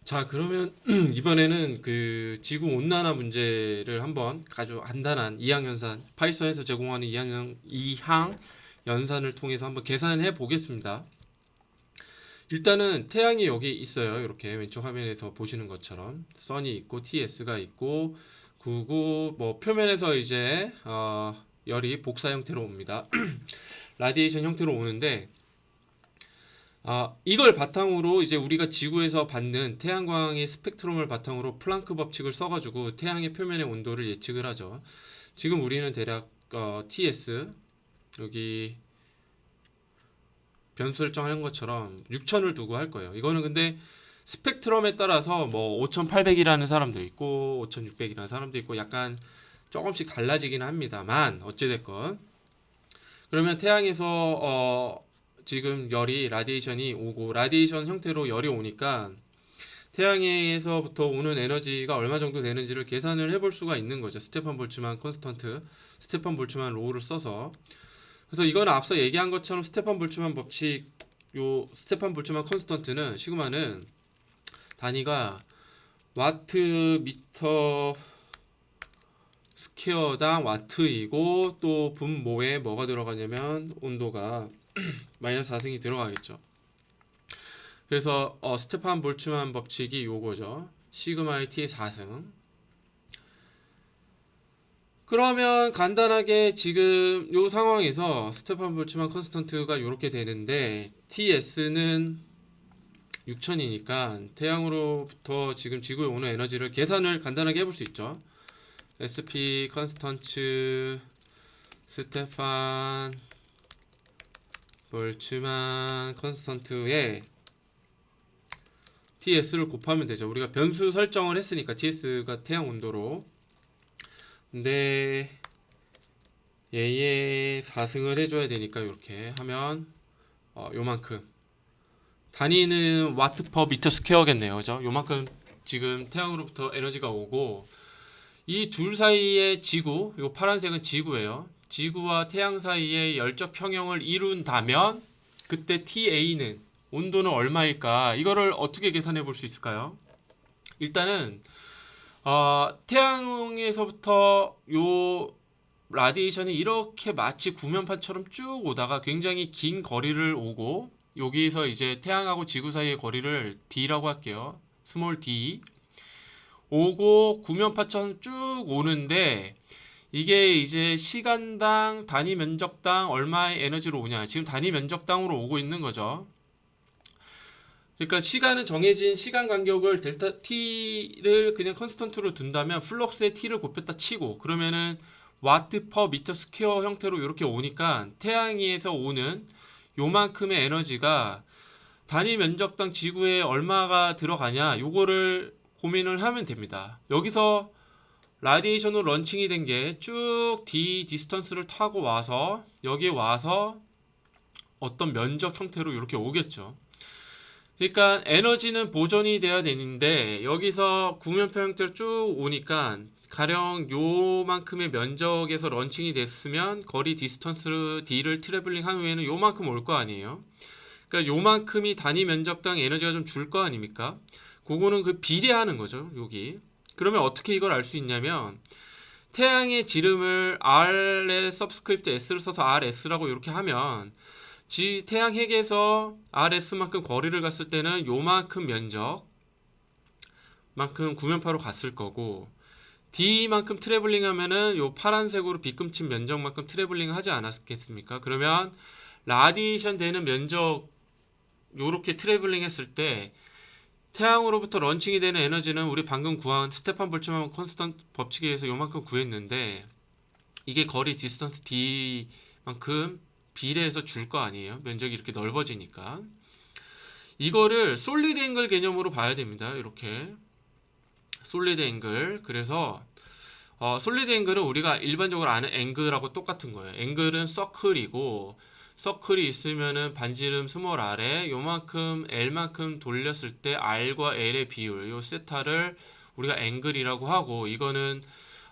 자, 그러면 이번에는 그 지구 온난화 문제를 한번 아주 간단한 이항 연산, 파이썬에서 제공하는 이항 연산을 통해서 한번 계산해 보겠습니다. 일단은 태양이 여기 있어요. 이렇게 왼쪽 화면에서 보시는 것처럼 선이 있고 TS가 있고 그리고 뭐 표면에서 이제 열이 복사 형태로 옵니다. 라디에이션 형태로 오는데 이걸 바탕으로 이제 우리가 지구에서 받는 태양광의 스펙트럼을 바탕으로 플랑크 법칙을 써가지고 태양의 표면의 온도를 예측을 하죠. 지금 우리는 대략 TS 여기 변수 설정하는 것처럼 6000을 두고 할 거예요. 이거는 근데 스펙트럼에 따라서 뭐 5800이라는 사람도 있고 5600이라는 사람도 있고 약간 조금씩 달라지긴 합니다만 어찌됐건 그러면 태양에서 지금 열이 라디에이션이 오고 라디에이션 형태로 열이 오니까 태양에서부터 오는 에너지가 얼마 정도 되는지를 계산을 해볼 수가 있는 거죠. 스테판 볼츠만 컨스턴트, 스테판 볼츠만 로우를 써서. 그래서 이건 앞서 얘기한 것처럼 스테판 볼츠만 법칙, 요 스테판 볼츠만 컨스턴트는 시그마는 단위가 와트 미터 스퀘어당 와트이고 또 분모에 뭐가 들어가냐면 온도가 마이너스 4승이 들어가겠죠. 그래서 스테판 볼츠만 법칙이 요거죠. 시그마의 t의 4승. 그러면 간단하게 지금 요 상황에서 스테판 볼츠만 컨스턴트가 요렇게 되는데 TS는 6000이니까 태양으로부터 지금 지구에 오는 에너지를 계산을 간단하게 해볼 수 있죠. SP 컨스턴트 스테판 볼츠만 컨스턴트에 TS를 곱하면 되죠. 우리가 변수 설정을 했으니까 TS가 태양 온도로. 근데 얘의 4승을 해줘야 되니까 이렇게 하면 요만큼 단위는 와트 퍼 미터 스퀘어겠네요. 그죠? 요만큼 지금 태양으로부터 에너지가 오고 이 둘 사이의 지구, 요 파란색은 지구예요. 지구와 태양 사이의 열적 평형을 이룬다면 그때 TA는 온도는 얼마일까? 이거를 어떻게 계산해 볼 수 있을까요? 일단은 태양에서부터 요 라디에이션이 이렇게 마치 구면판처럼 쭉 오다가 굉장히 긴 거리를 오고 여기서 이제 태양하고 지구 사이의 거리를 D라고 할게요. 스몰 D 오고 구면파처럼 쭉 오는데 이게 이제 시간당 단위 면적당 얼마의 에너지로 오냐. 지금 단위 면적당으로 오고 있는 거죠. 그러니까 시간은 정해진 시간 간격을 델타 t를 그냥 컨스턴트로 둔다면 플럭스의 t를 곱했다 치고 그러면은 와트 퍼 미터 스퀘어 형태로 이렇게 오니까 태양에서 오는 요만큼의 에너지가 단위 면적당 지구에 얼마가 들어가냐 요거를 고민을 하면 됩니다. 여기서 라디에이션으로 런칭이 된 게 쭉 D 디스턴스를 타고 와서 여기에 와서 어떤 면적 형태로 이렇게 오겠죠. 그러니까 에너지는 보존이 돼야 되는데 여기서 구면표 형태로 쭉 오니까 가령 요만큼의 면적에서 런칭이 됐으면 거리 디스턴스 D를 트래블링 한 후에는 요만큼 올 거 아니에요. 그러니까 요만큼이 단위 면적당 에너지가 좀 줄 거 아닙니까? 그거는 그 비례하는 거죠, 여기. 그러면 어떻게 이걸 알 수 있냐면 태양의 지름을 R의 서브스크립트 S를 써서 RS라고 이렇게 하면 태양 핵에서 RS만큼 거리를 갔을 때는 요만큼 면적만큼 구면파로 갔을 거고 D만큼 트래블링 하면은 요 파란색으로 빗금친 면적만큼 트래블링 하지 않았겠습니까? 그러면 라디에이션 되는 면적 요렇게 트래블링 했을 때 태양으로부터 런칭이 되는 에너지는 우리 방금 구한 스테판 볼츠만 컨스턴트 법칙에 의해서 요만큼 구했는데 이게 거리 디스턴스 D만큼 비례해서 줄 거 아니에요. 면적이 이렇게 넓어지니까. 이거를 솔리드 앵글 개념으로 봐야 됩니다. 이렇게 솔리드 앵글. 그래서 솔리드 앵글은 우리가 일반적으로 아는 앵글하고 똑같은 거예요. 앵글은 서클이고 서클이 있으면은 반지름 스몰 r에 요만큼 L만큼 돌렸을 때 R과 L의 비율, 요 세타를 우리가 앵글이라고 하고 이거는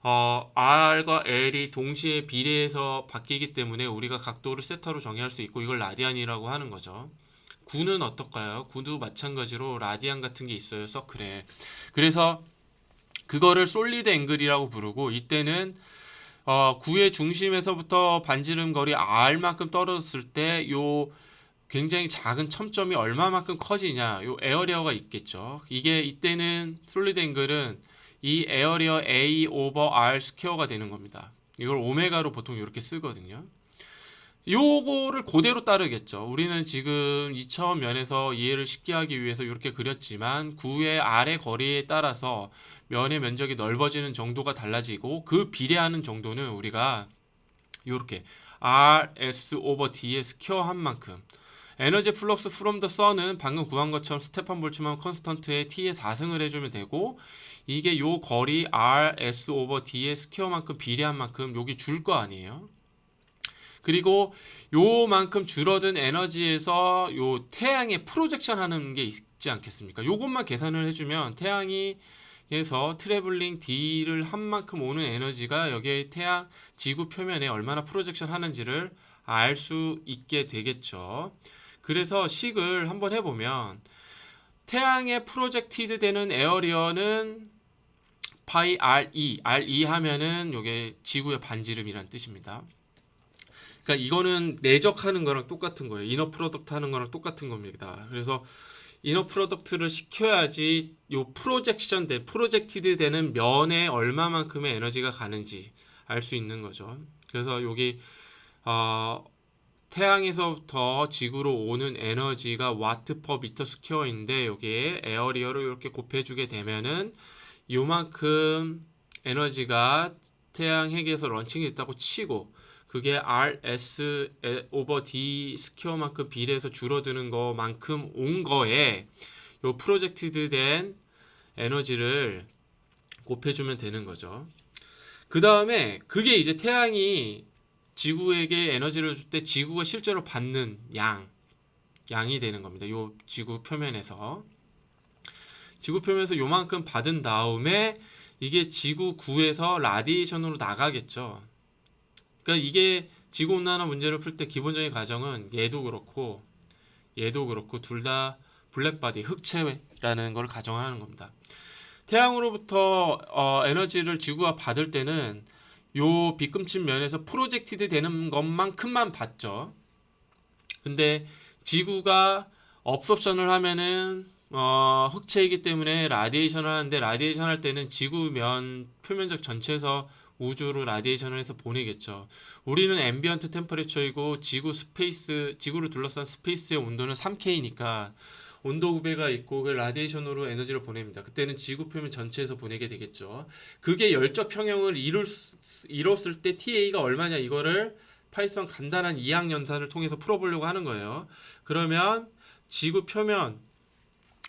R과 L이 동시에 비례해서 바뀌기 때문에 우리가 각도를 세타로 정의할 수 있고 이걸 라디안이라고 하는 거죠. 구는 어떨까요? 구도 마찬가지로 라디안 같은 게 있어요. 서클에. 그래서 그거를 솔리드 앵글이라고 부르고, 이때는 구의 중심에서부터 반지름 거리 r만큼 떨어졌을 때 요 굉장히 작은 첨점이 얼마만큼 커지냐, 요 에어리어가 있겠죠. 이게 이때는 솔리드 앵글은 이 에어리어 A 오버 R 스퀘어가 되는 겁니다. 이걸 오메가로 보통 이렇게 쓰거든요. 요거를 그대로 따르겠죠. 우리는 지금 2차원 면에서 이해를 쉽게 하기 위해서 이렇게 그렸지만 구의 아래 거리에 따라서 면의 면적이 넓어지는 정도가 달라지고 그 비례하는 정도는 우리가 이렇게 RS 오버 D의 스퀘어 한 만큼, 에너지 플럭스 프롬 더 선은 방금 구한 것처럼 스테판 볼츠만 컨스턴트의 T의 4승을 해주면 되고, 이게 요 거리 RS 오버 D의 스퀘어만큼 비례한 만큼 여기 줄 거 아니에요. 그리고 요만큼 줄어든 에너지에서 요 태양에 프로젝션 하는 게 있지 않겠습니까? 요것만 계산을 해주면 태양이 에서 트래블링 D를 한 만큼 오는 에너지가 여기에 태양 지구 표면에 얼마나 프로젝션 하는지를 알 수 있게 되겠죠. 그래서 식을 한번 해보면 태양에 프로젝티드 되는 에어리어는 파이 RE 하면은 요게 지구의 반지름이란 뜻입니다. 그러니까 이거는 내적하는 거랑 똑같은 거예요. 이너 프로덕트 하는 거랑 똑같은 겁니다. 그래서 이너 프로덕트를 시켜야지 요 프로젝티드 되는 면에 얼마만큼의 에너지가 가는지 알 수 있는 거죠. 그래서 여기 태양에서부터 지구로 오는 에너지가 와트 퍼 미터 스퀘어인데 여기에 에어리어를 이렇게 곱해주게 되면은 요만큼 에너지가 태양 핵에서 런칭이 됐다고 치고, 그게 RS 오버 D 스퀘어만큼 비례해서 줄어드는 거만큼 온 거에 요 프로젝티드 된 에너지를 곱해주면 되는 거죠. 그 다음에 그게 이제 태양이 지구에게 에너지를 줄 때 지구가 실제로 받는 양이 되는 겁니다. 요 지구 표면에서 요만큼 받은 다음에 이게 지구 구에서 라디에이션으로 나가겠죠. 그러니까 이게 지구온난화 문제를 풀 때 기본적인 가정은 얘도 그렇고 둘 다 블랙바디, 흑체라는 걸 가정하는 겁니다. 태양으로부터 에너지를 지구가 받을 때는 요 비금친 면에서 프로젝티드 되는 것만큼만 받죠. 근데 지구가 업섭션을 하면은 흑체이기 때문에 라디에이션을 하는데, 라디에이션 할 때는 지구면 표면적 전체에서 우주로 라디에이션을 해서 보내겠죠. 우리는 앰비언트 템퍼레처이고 지구를 둘러싼 스페이스의 온도는 3K니까 온도 구배가 있고 그 라디에이션으로 에너지를 보냅니다. 그때는 지구 표면 전체에서 보내게 되겠죠. 그게 열적 평형을 이뤘을 때 TA가 얼마냐, 이거를 파이썬 간단한 이항 연산을 통해서 풀어보려고 하는 거예요. 그러면 지구 표면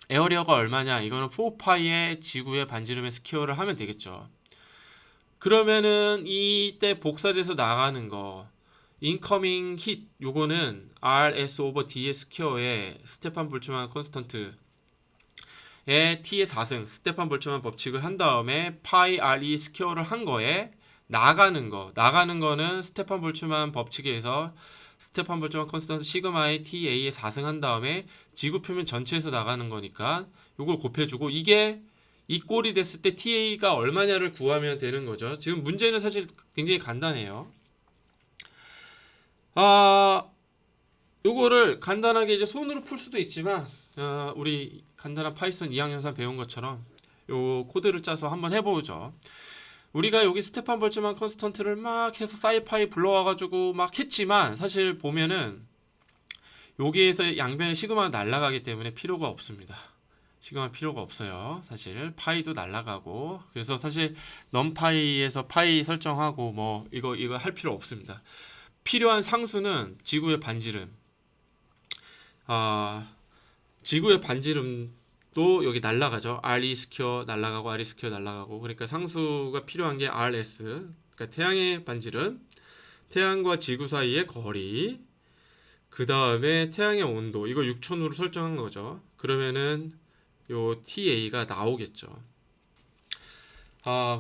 에어리어가 얼마냐, 이거는 4파이의 지구의 반지름의 스퀘어를 하면 되겠죠. 그러면은 이때 복사돼서 나가는 거 인커밍 힛, 요거는 RS 오버 D의 스퀘어에 스테판 볼츠만 컨스턴트의 T의 4승 스테판 볼츠만 법칙을 한 다음에 파이 RE 스퀘어를 한 거에 나가는 거는 스테판 볼츠만 법칙에 의해서 스테판 볼츠만 컨스턴트 시그마의 TA의 4승 한 다음에 지구 표면 전체에서 나가는 거니까 요걸 곱해주고, 이게 이 꼴이 됐을 때 TA가 얼마냐를 구하면 되는 거죠. 지금 문제는 사실 굉장히 간단해요. 요거를 간단하게 이제 손으로 풀 수도 있지만, 우리 간단한 파이썬 2학 연산 배운 것처럼 요 코드를 짜서 한번 해보죠. 우리가 여기 스테판 볼츠만 컨스턴트를 막 해서 사이파이 불러와가지고 막 했지만, 사실 보면은 여기에서 양변의 시그마가 날아가기 때문에 필요가 없습니다. 시그마 필요가 없어요. 사실 파이도 날아가고, 그래서 사실 넘파이에서 파이 설정하고 뭐 이거 할 필요 없습니다. 필요한 상수는 지구의 반지름. 지구의 반지름도 여기 날아가죠. RE 스퀘어 날아가고 RE 스퀘어 날아가고. 그러니까 상수가 필요한 게 RS. 그러니까 태양의 반지름, 태양과 지구 사이의 거리, 그 다음에 태양의 온도. 이거 6000으로 설정한 거죠. 그러면은 요 TA가 나오겠죠.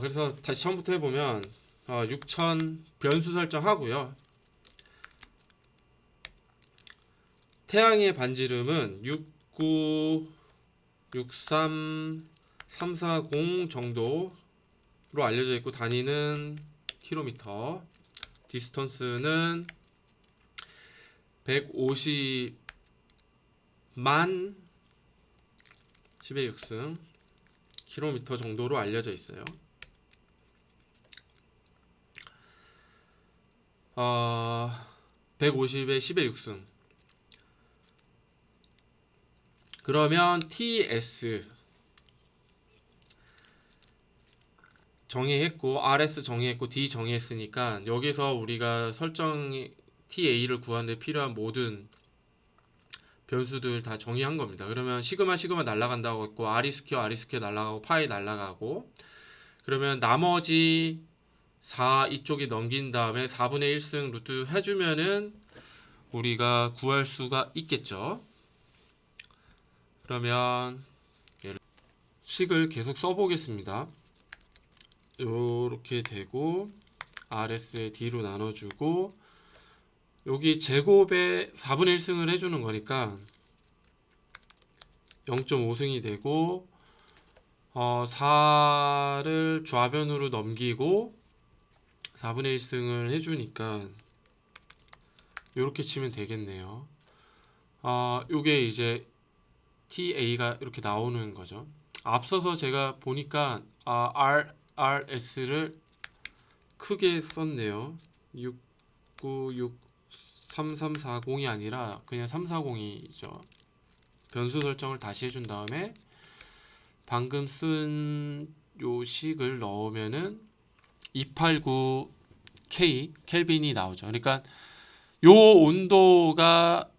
그래서 다시 처음부터 해보면 6000 변수 설정하고요. 태양의 반지름은 69, 63, 340 정도로 알려져 있고 단위는 킬로미터, 디스턴스는 150만 10의 6승 킬로미터 정도로 알려져 있어요. 150에 10의 6승. 그러면 TS 정의했고 RS 정의했고 D 정의했으니까 여기서 우리가 TA를 구하는 데 필요한 모든 변수들 다 정의한 겁니다. 그러면 시그마 날아간다고 했고 R 스퀘어 날아가고 파이 날아가고 그러면 나머지 4 이쪽이 넘긴 다음에 4분의 1승 루트 해주면은 우리가 구할 수가 있겠죠. 그러면 식을 계속 써보겠습니다. 요렇게 되고 RS에 D로 나눠주고 여기 제곱에 4분의 1승을 해주는 거니까 0.5승이 되고 4를 좌변으로 넘기고 4분의 1승을 해주니까 이렇게 치면 되겠네요. 요게 이제 TA가 이렇게 나오는 거죠. 앞서서 제가 보니까 RS를 크게 썼네요. 6963340이 아니라 그냥 340이죠. 변수 설정을 다시 해준 다음에 방금 쓴 요 식을 넣으면은 289K 켈빈이 나오죠. 그러니까 요 온도가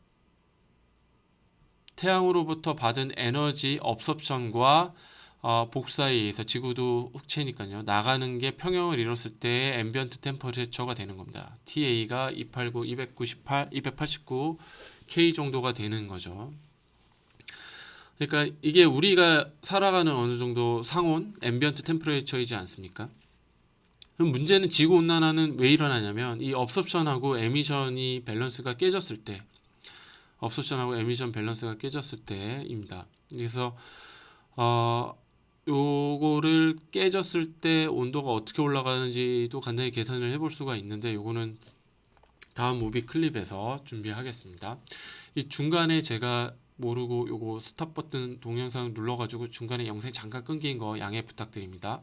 태양으로부터 받은 에너지 업섭션과 복사에 의해서 지구도 흑체니까요. 나가는 게 평형을 이뤘을 때 앰비언트 템퍼레처가 되는 겁니다. TA가 289, 298, 289 K 정도가 되는 거죠. 그러니까 이게 우리가 살아가는 어느 정도 상온 앰비언트 템퍼레처이지 않습니까? 그럼 문제는 지구 온난화는 왜 일어나냐면 이 업섭션하고 에미션이 밸런스가 깨졌을 때 업소션하고 에미션 밸런스가 깨졌을 때입니다. 그래서 요거를 깨졌을 때 온도가 어떻게 올라가는지도 간단히 계산을 해볼 수가 있는데 요거는 다음 무비 클립에서 준비하겠습니다. 이 중간에 제가 모르고 요거 스탑 버튼 동영상 눌러가지고 중간에 영상이 잠깐 끊긴 거 양해 부탁드립니다.